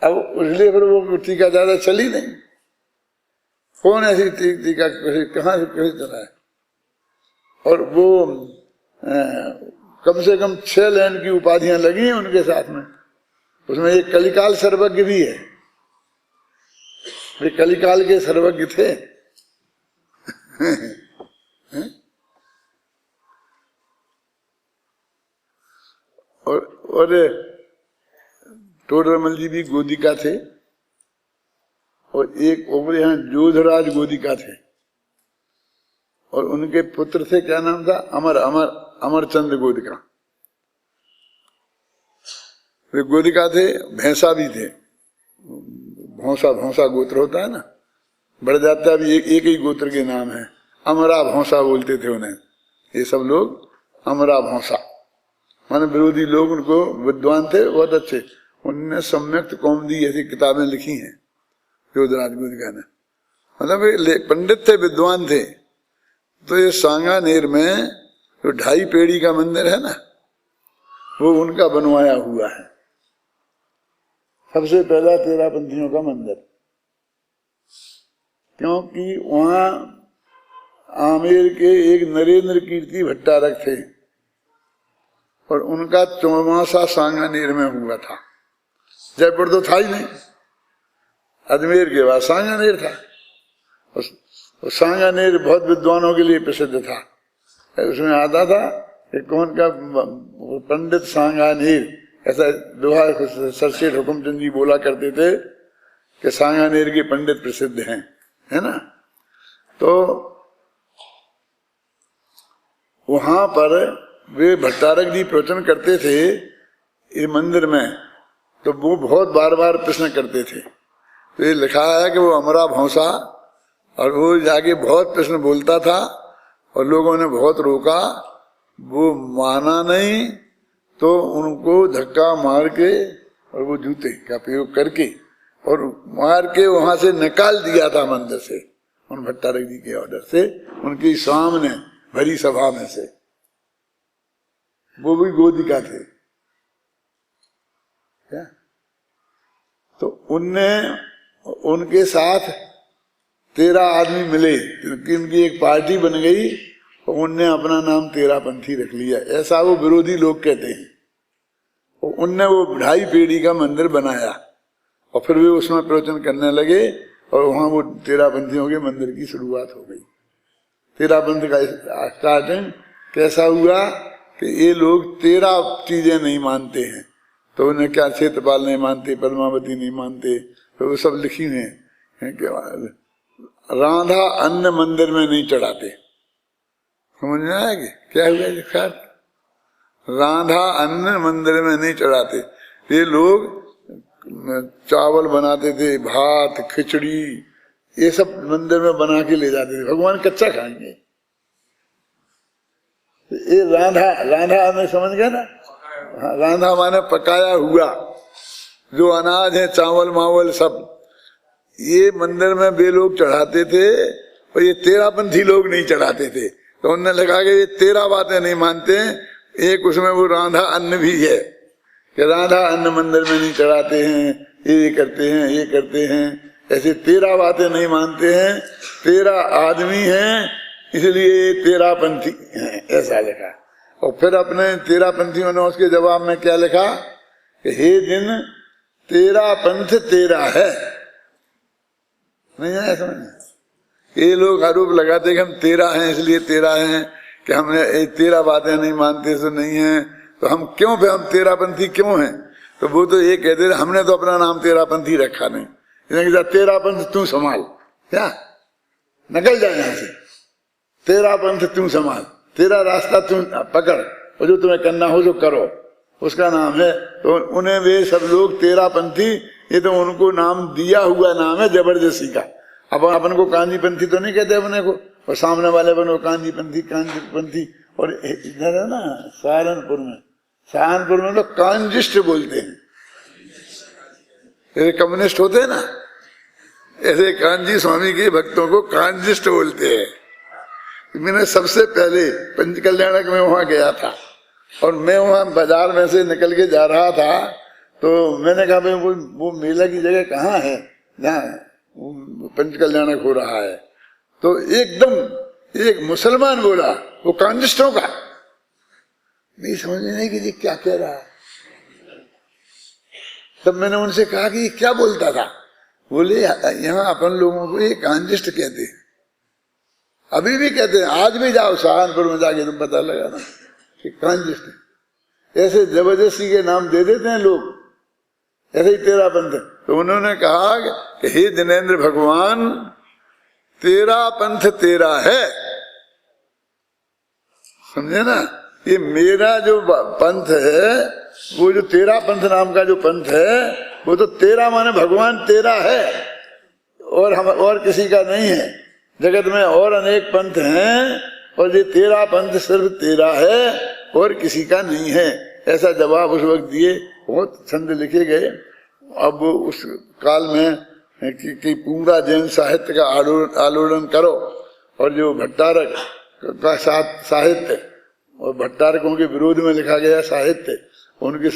Speaker 1: अब इसलिए फिर वो टीका ज्यादा चली नहीं। कौन ऐसी टीका कहाँ से कैसे चला है? और वो कम से कम 6 लाइन की उपाधियां लगी हैं उनके साथ में। उसमें एक कलिकाल सर्वज्ञ भी है, वे कलिकाल के सर्वज्ञ थे। और टोडरमल जी भी गोदिका थे, और एक ओवरे यहाँ जोधराज गोदिका थे, और उनके पुत्र थे, क्या नाम था, अमरचंद गोदिका। वे गोदिका थे, भैंसा भी थे। भौंसा गोत्र होता है ना, बढ़ जाता है, एक ही गोत्र के नाम है। अमरा भौंसा बोलते थे उन्हें, ये सब लोग अमरा भौंसा, माने विरोधी लोग। उनको विद्वान थे बहुत अच्छे, उन्होंने सम्यक्त कौमुदी ऐसी किताबें लिखी हैं जोधराज गोदिका ने, मतलब पंडित थे, विद्वान थे। तो ये सांगानेर में जो 2.5 पेड़ी का मंदिर है ना, वो उनका बनवाया हुआ है, सबसे पहला तेरापंथियों का मंदिर। क्योंकि वहां आमेर के एक नरेंद्र कीर्ति भट्टारक थे, और उनका 54वां सांगानेर में हुआ था। जयपुर तो था ही नहीं, अजमेर के बाद सांगानेर था। और सांगानेर बहुत विद्वानों के लिए प्रसिद्ध था। उसमें आता था कि कौन का पंडित सांगानेर, ऐसा दोहा सरसेठ हुकुमचंद जी बोला करते थे कि सांगानेर के पंडित प्रसिद्ध हैं, है ना। तो वहां पर वे भट्टारक जी प्रवचन करते थे इस मंदिर में, तो वो बहुत बार बार प्रश्न करते थे। तो ये लिखा है कि वो अमरा भौंसा, और वो जाके बहुत प्रश्न बोलता था, और लोगों ने बहुत रोका, वो माना नहीं, तो उनको धक्का मार के और वो जूते का प्रयोग करके और मार के वहां से निकाल दिया था मंदिर से, उन भट्टारक जी के ऑर्डर से, उनकी सामने भरी सभा में से। वो भी गोदिका थे क्या? तो उनके साथ 13 आदमी मिले, क्योंकि उनकी एक पार्टी बन गई, और उनने अपना नाम तेरापंथी रख लिया, ऐसा वो विरोधी लोग कहते हैं। और उनने वो 2.5 पेड़ी का मंदिर बनाया, और फिर वे उसमें प्रवचन करने लगे, और वहां वो तेरापंथियों के मंदिर की शुरुआत हो गई। तेरापंथ का स्टार्टिंग कैसा हुआ कि ये लोग 13 चीजें नहीं मानते हैं। तो उन्हें क्या, क्षेत्रपाल नहीं मानते, पद्मावती नहीं मानते, तो वो सब लिखी हैं कि राधा अन्न मंदिर में नहीं चढ़ाते। समझ में आया कि क्या हुआ लिखा, राधा अन्न मंदिर में नहीं चढ़ाते। ये लोग चावल बनाते थे, भात खिचड़ी ये सब मंदिर में बना के ले जाते थे, भगवान कच्चा खाएंगे। ये राधा में समझ गया ना, राधा माने पकाया हुआ, जो अनाज है, चावल मावल सब, ये मंदिर में वे लोग चढ़ाते थे, और ये तेरापंथी लोग नहीं चढ़ाते थे। तो उन्होंने लगा कि ये 13 बातें नहीं मानते, एक उसमें वो राधा अन्न भी है कि राधा अन्न मंदिर में नहीं चढ़ाते हैं, ये करते हैं, ये करते हैं, ऐसे 13 बातें नहीं मानते हैं। 13 आदमी हैं, इसलिए 13पंथी हैं, ऐसा लिखा। और फिर अपने 13पंथियों ने उसके जवाब में क्या लिखा कि हे दिन 13 पंथ 13 है। नहीं है समझ? ये लोग आरोप लगाते कि हम 13 हैं इसलिए 13 हैं, कि हमने 13 बातें नहीं मानते तो नहीं है, तो हम क्यों फिर हम 13पंथी क्यों हैं? तो वो तो ये कहते थे हमने तो अपना नाम 13पंथी रखा नहीं, तेरा पंथ तू संभाल, क्या निकल जाए यहां से, तेरा पंथ तू संभाल, तेरा रास्ता तू पकड़, और जो तुम्हें करना हो जो करो, उसका नाम है। तो उन्हें वे सब लोग तेरा पंथी, ये तो उनको नाम दिया हुआ नाम है जबरदस्ती का। अब अपन को कांजी पंथी तो नहीं कहते अपने को, और सामने वाले अपन को कांजी पंथी। और इधर है ना सहारनपुर में तो कांजिस्ट बोलते हैं, ऐसे कम्युनिस्ट होते हैं ना, ऐसे कांजी स्वामी के भक्तों को कांजिस्ट बोलते हैं। मैंने सबसे पहले पंच कल्याणक में वहां गया था, और मैं वहां बाजार में से निकल के जा रहा था, तो मैंने कहा भाई वो मेला की जगह कहाँ है जहाँ पंच कल्याणक हो रहा है। तो एकदम एक मुसलमान बोला, वो कांजिस्टों का, नहीं समझ नहीं कि ये क्या कह रहा है। तब मैंने उनसे कहा कि ये क्या बोलता था। बोले यहाँ अपन लोगों को ये कांजिस्ट कहते हैं, अभी भी कहते हैं, आज भी जाओ सहारनपुर में जाके तुम पता लगा ना कि कांजिस्ट है। ऐसे जबरदस्ती के नाम दे देते हैं लोग, ऐसे ही तेरा पंथ है। तो उन्होंने कहा कि हे दिनेंद्र भगवान, तेरा पंथ तेरा है, समझे ना, ये मेरा जो पंथ है, वो जो तेरा पंथ नाम का जो पंथ है, वो तो तेरा माने भगवान तेरा है, और हम और किसी का नहीं है। जगत में और अनेक पंथ हैं, और ये तेरा पंथ सिर्फ तेरा है और किसी का नहीं है। ऐसा जवाब उस वक्त दिए, बहुत छंद लिखे गए। अब उस काल में कि पूरा जैन साहित्य का आलोड़न करो, और जो भट्टारक का साहित्य और भट्टारकों के विरोध में लिखा गया साहित्य, उनके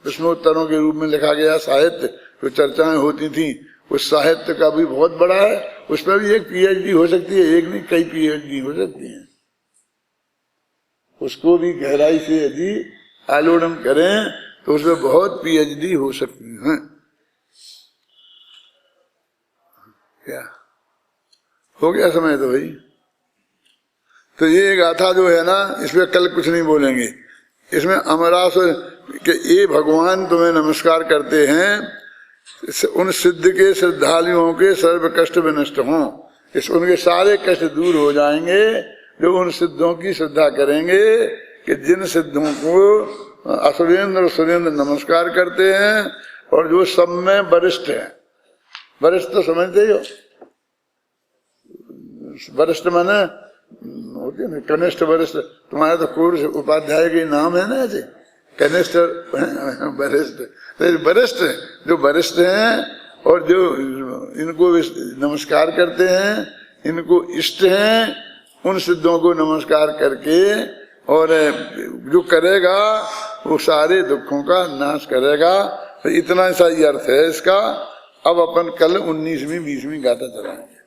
Speaker 1: प्रश्नोत्तरों के रूप में लिखा गया साहित्य, जो चर्चाएं होती थी, उस साहित्य का भी बहुत बड़ा है। उस पर भी एक पीएचडी हो सकती है, एक नहीं कई पीएचडी हो सकती है। उसको भी गहराई से यदि आलोड़न करें तो उसमें बहुत पीएचडी हो सकती है। क्या हो गया समय तो भाई। तो ये गाथा जो है ना, इसमें कल कुछ नहीं बोलेंगे। इसमें अमरास के ये भगवान तुम्हें नमस्कार करते हैं, उन सिद्ध के श्रद्धालुओं के सर्व कष्ट विनष्ट हों, इस उनके सारे कष्ट दूर हो जाएंगे जो उन सिद्धों की श्रद्धा करेंगे, कि जिन सिद्धों को असुरेंद्र सुरेंद्र नमस्कार करते हैं, और जो सब में वरिष्ठ है। वरिष्ठ तो समझते हो, वरिष्ठ माने होती है ना, कनिष्ठ वरिष्ठ। तुम्हारे तो कोर्स उपाध्याय के नाम है ना ऐसे, कनिष्ठ वरिष्ठ। वरिष्ठ जो वरिष्ठ हैं और जो इनको नमस्कार करते हैं, इनको इष्ट हैं, उन सिद्धों को नमस्कार करके, और जो करेगा वो सारे दुखों का नाश करेगा। तो इतना सा ही अर्थ है इसका। अब अपन कल 19वीं 20वीं गाथा चलाएंगे।